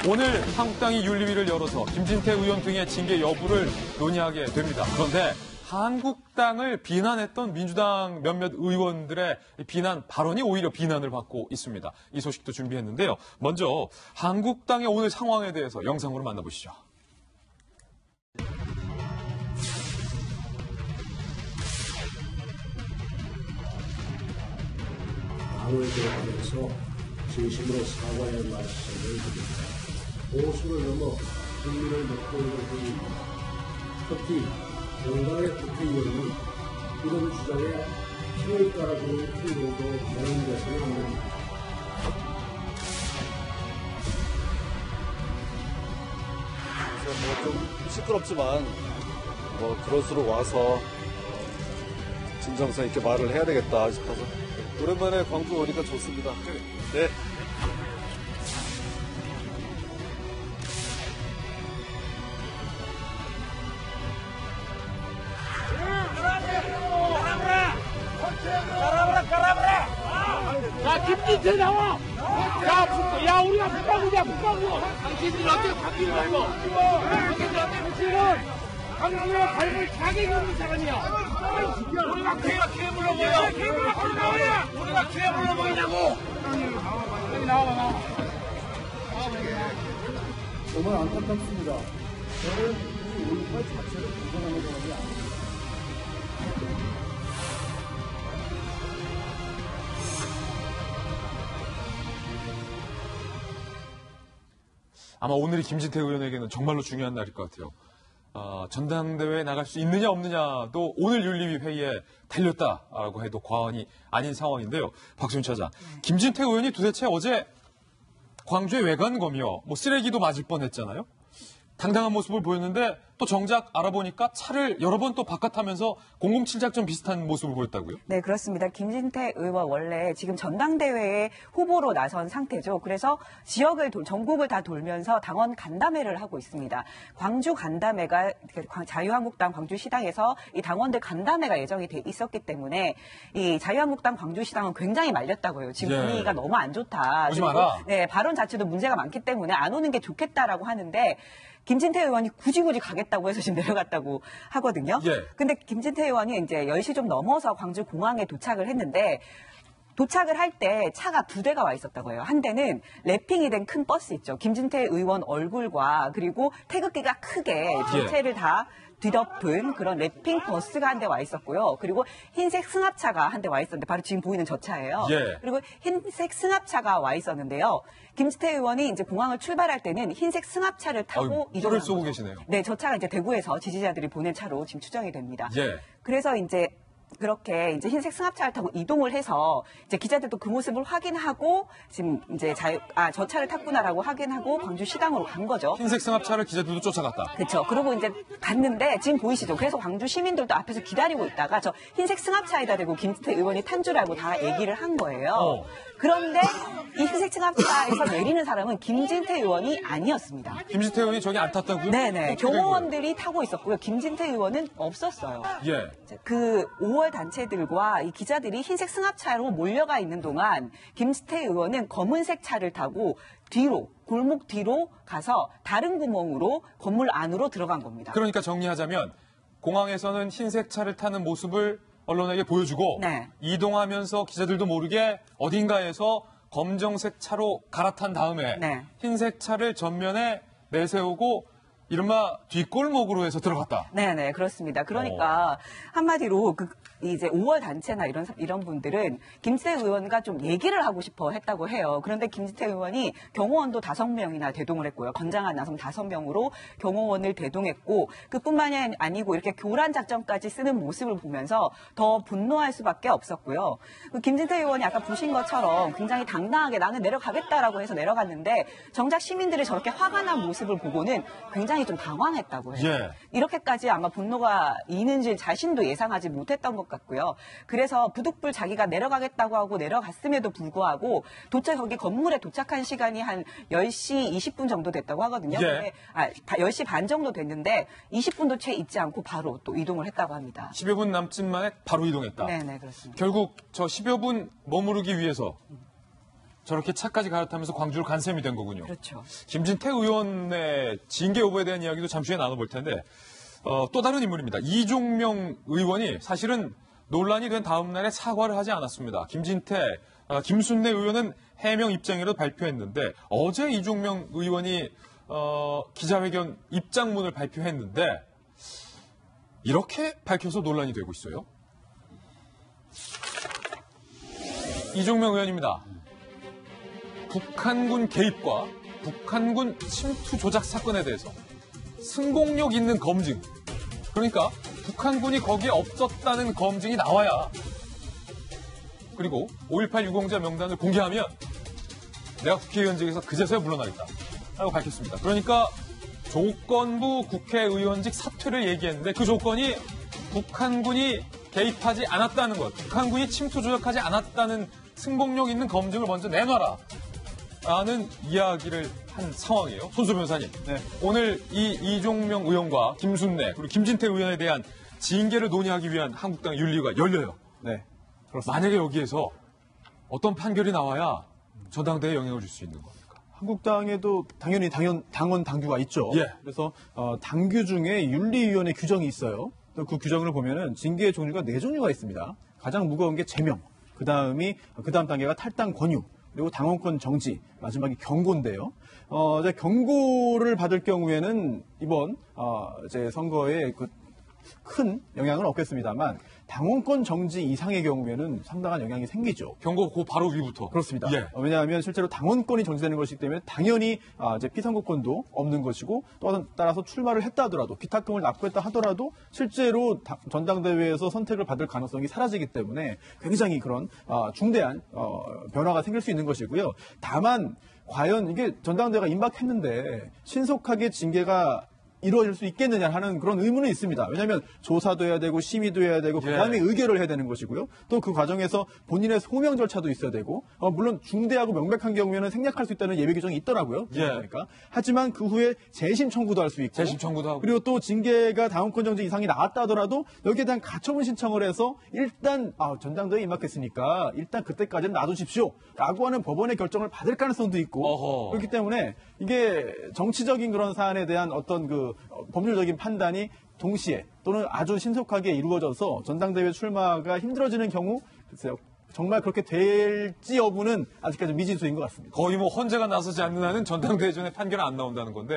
오늘 한국당이 윤리위를 열어서 김진태 의원 등의 징계 여부를 논의하게 됩니다. 그런데 한국당을 비난했던 민주당 몇몇 의원들의 비난 발언이 오히려 비난을 받고 있습니다. 이 소식도 준비했는데요. 먼저 한국당의 오늘 상황에 대해서 영상으로 만나보시죠. 당을 대하면서 진심으로 사과의 말씀을 드립니다. 보수를 넘어 국민을 먹고 있는 국민입니다. 특히 공당의 국회의원은 이런 주장에 힘을 따라주는 행동도 명백히 없는 좀 시끄럽지만 그럴수록 와서 진정성 있게 말을 해야 되겠다 싶어서 오랜만에 광주 오니까 좋습니다. 네. 자, 김진태 나와! 야, 우리가 북방구자, 북방구! 당신들 어떻게 바뀌는 거야, 이거? 당신은 당신의 발을 자격이 없는 사람이야! 우리가 괴물로 보여! 우리가 괴물로 보이냐고! 여기 나와봐. 정말 안타깝습니다. 저는 이 5.18 자체를 부정하는 사람이 아닙니다. 아마 오늘이 김진태 의원에게는 정말로 중요한 날일 것 같아요. 전당대회에 나갈 수 있느냐 없느냐도 오늘 윤리위 회의에 달렸다라고 해도 과언이 아닌 상황인데요. 박수민 차장, 김진태 의원이 도대체 어제 광주에 왜 간 거며 쓰레기도 맞을 뻔했잖아요. 당당한 모습을 보였는데 또 정작 알아보니까 차를 여러 번 또 바깥하면서 007 작전 비슷한 모습을 보였다고요? 네, 그렇습니다. 김진태 의원 원래 지금 전당대회에 후보로 나선 상태죠. 그래서 전국을 다 돌면서 당원 간담회를 하고 있습니다. 광주 간담회가 자유한국당 광주시당에서 이 당원들 간담회가 예정이 돼 있었기 때문에 이 자유한국당 광주시당은 굉장히 말렸다고요. 지금 분위기가 너무 안 좋다. 오지 마라. 네, 발언 자체도 문제가 많기 때문에 안 오는 게 좋겠다라고 하는데 김진태 의원이 굳이 가겠다고 해서 지금 내려갔다고 하거든요. 근데 김진태 의원이 이제 10시 좀 넘어서 광주 공항에 도착을 했는데 도착을 할 때 차가 2대가 와 있었다고 해요. 한 대는 랩핑이 된 큰 버스 있죠. 김진태 의원 얼굴과 그리고 태극기가 크게 전체를 다 뒤덮은 그런 랩핑 버스가 한 대 와 있었고요. 그리고 흰색 승합차가 한 대 와 있었는데 바로 지금 보이는 저 차예요. 그리고 흰색 승합차가 와 있었는데요. 김진태 의원이 이제 공항을 출발할 때는 흰색 승합차를 타고 이동을 쏘고 계시네요. 네, 저 차가 이제 대구에서 지지자들이 보낸 차로 지금 추정이 됩니다. 예. 그래서 이제 그렇게 이제 흰색 승합차를 타고 이동을 해서 이제 기자들도 그 모습을 확인하고 지금 이제 저 차를 탔구나라고 확인하고 광주 시당으로 간 거죠. 흰색 승합차를 기자들도 쫓아갔다. 그렇죠. 그러고 이제 갔는데 지금 보이시죠? 그래서 광주 시민들도 앞에서 기다리고 있다가 저 흰색 승합차에다 대고 김진태 의원이 탄 줄 알고 다 얘기를 한 거예요. 그런데 이 흰색 승합차에서 내리는 사람은 김진태 의원이 아니었습니다. 김진태 의원이 저기 안 탔다고요? 네네. 경호원들이 타고 있었고요. 김진태 의원은 없었어요. 예. 그 5월 단체들과 이 기자들이 흰색 승합차로 몰려가 있는 동안 김진태 의원은 검은색 차를 타고 뒤로 골목 뒤로 가서 다른 구멍으로 건물 안으로 들어간 겁니다. 그러니까 정리하자면 공항에서는 흰색 차를 타는 모습을 언론에게 보여주고 이동하면서 기자들도 모르게 어딘가에서 검정색 차로 갈아탄 다음에 흰색 차를 전면에 내세우고 이른바 뒷골목으로 해서 들어갔다. 네네, 그렇습니다. 그러니까 한마디로 이제 5월 단체나 이런 분들은 김진태 의원과 좀 얘기를 하고 싶어 했다고 해요. 그런데 김진태 의원이 경호원도 5명이나 대동을 했고요. 건장한 나성 5명으로 경호원을 대동했고 그뿐만이 아니고 이렇게 교란 작전까지 쓰는 모습을 보면서 더 분노할 수밖에 없었고요. 김진태 의원이 아까 보신 것처럼 굉장히 당당하게 나는 내려가겠다라고 해서 내려갔는데 정작 시민들이 저렇게 화가 난 모습을 보고는 굉장히 좀 당황했다고 해요. 이렇게까지 아마 분노가 있는지 자신도 예상하지 못했던 것 같고요. 그래서 부득불 자기가 내려가겠다고 하고 내려갔음에도 불구하고 거기 건물에 도착한 시간이 한 10시 20분 정도 됐다고 하거든요. 근데 10시 반 정도 됐는데 20분도 채 있지 않고 바로 또 이동을 했다고 합니다. 10여 분 남짓 만에 바로 이동했다. 네네, 그렇습니다. 결국 저 10여 분 머무르기 위해서 저렇게 차까지 갈아타면서 광주를 간 셈이 된 거군요. 그렇죠. 김진태 의원의 징계 여부에 대한 이야기도 잠시 후에 나눠볼 텐데 또 다른 인물입니다. 이종명 의원이 사실은 논란이 된 다음 날에 사과를 하지 않았습니다. 김순례 의원은 해명 입장이라도 발표했는데 어제 이종명 의원이 기자회견 입장문을 발표했는데 이렇게 밝혀서 논란이 되고 있어요. 이종명 의원입니다. 북한군 개입과 북한군 침투 조작 사건에 대해서 승공력 있는 검증, 그러니까 북한군이 거기에 없었다는 검증이 나와야, 그리고 5.18 유공자 명단을 공개하면 내가 국회의원직에서 그제서야 물러나겠다라고 밝혔습니다. 그러니까 조건부 국회의원직 사퇴를 얘기했는데 그 조건이 북한군이 개입하지 않았다는 것, 북한군이 침투 조작하지 않았다는 승공력 있는 검증을 먼저 내놔라 라는 이야기를 한 상황이에요. 손수 변호사님, 네. 오늘 이 이종명 의원과 김순례 그리고 김진태 의원에 대한 징계를 논의하기 위한 한국당 윤리위가 열려요. 네. 그렇습니다. 만약에 여기에서 어떤 판결이 나와야 전당대회에 영향을 줄 수 있는 겁니까? 한국당에도 당연히 당원 당규가 있죠. 예. 그래서 당규 중에 윤리위원회 규정이 있어요. 또 그 규정을 보면은 징계의 종류가 4종류가 있습니다. 가장 무거운 게 제명, 그 다음 단계가 탈당 권유, 그리고 당원권 정지, 마지막이 경고인데요. 이제 경고를 받을 경우에는 이번 이제 선거에 큰 영향은 없겠습니다만 당원권 정지 이상의 경우에는 상당한 영향이 생기죠. 경고 그 바로 위부터. 그렇습니다. 예. 왜냐하면 실제로 당원권이 정지되는 것이기 때문에 당연히 이제 피선거권도 없는 것이고 또 따라서 출마를 했다 하더라도 기탁금을 납부했다 하더라도 실제로 전당대회에서 선택을 받을 가능성이 사라지기 때문에 굉장히 그런 중대한 변화가 생길 수 있는 것이고요. 다만 과연 이게 전당대회가 임박했는데 신속하게 징계가 이루어질 수 있겠느냐 하는 그런 의문은 있습니다. 왜냐하면 조사도 해야 되고 심의도 해야 되고 그다음에 의결을 해야 되는 것이고요. 또 그 과정에서 본인의 소명 절차도 있어야 되고 물론 중대하고 명백한 경우에는 생략할 수 있다는 예외 규정이 있더라고요. 그러니까. 하지만 그 후에 재심 청구도 할 수 있고 재심 청구도 하고. 그리고 또 징계가 당원권 정지 이상이 나왔다 하더라도 여기에 대한 가처분 신청을 해서 일단 전당대회에 임박했으니까 일단 그때까지는 놔두십시오 라고 하는 법원의 결정을 받을 가능성도 있고 어허. 그렇기 때문에 이게 정치적인 그런 사안에 대한 어떤 법률적인 판단이 동시에 또는 아주 신속하게 이루어져서 전당대회 출마가 힘들어지는 경우 글쎄요. 정말 그렇게 될지 여부는 아직까지 미지수인 것 같습니다. 거의 헌재가 나서지 않는 한은 전당대회 전에 판결은 안 나온다는 건데